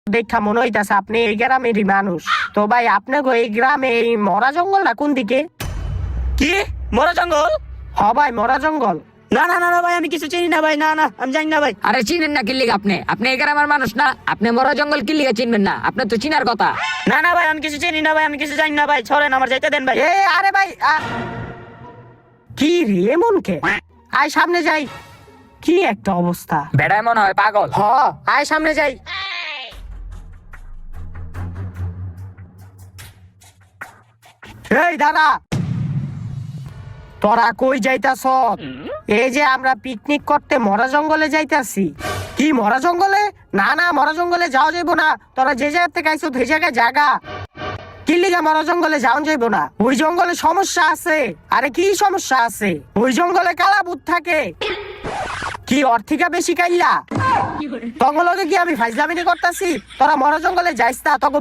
দেখা মনে হইতাছে আপনি এই গ্রামেরই মানুষ। তো ভাই আপনি গো এই গ্রামে এই মরা জঙ্গলটা কোন দিকে? কি মরা জঙ্গল? হ ভাই মরা জঙ্গল। না না না না ভাই, আমি কিছু চিনি না ভাই, না না আমি জানি না ভাই। আরে চিনেন না কিল্লিগা? আপনি এই গ্রামের মানুষ না? আপনি মরা জঙ্গল কিল্লিগা চিনবেন না? আপনার তো চিনার কথা। না না ভাই, আমি কিছু চিনি না ভাই, আমি কিছু জানি না ভাই, ছড়েন আমার যাইতে দেন ভাই। এ আরে ভাই কি রে এমন কে? আয় সামনে যাই। কি একটা অবস্থা! বেড়ায় মনে হয় পাগল। হ আয় সামনে যাই। এই দাদা, তোরা কই যাইতাছ? এই যে আমরা পিকনিক করতে মরা জঙ্গলে যাইতাছি। কি মরা জঙ্গলে? না না, মরা জঙ্গলে যাওয়া যাইবো না। তোরা যে জায়গা থেকে আইছো সেই জায়গায় জায়গা। কি লিগা মরা জঙ্গলে যাওয়া যাইবো না? ওই জঙ্গলে সমস্যা আছে। আরে কি সমস্যা আছে? ওই জঙ্গলে কালাভূত থাকে। কি অর্থিকা বেশি কাইলা? তগলকে কি আমি ফাইজলামিনি করতাছি? তোরা মরা জঙ্গলে যাইস না, তগো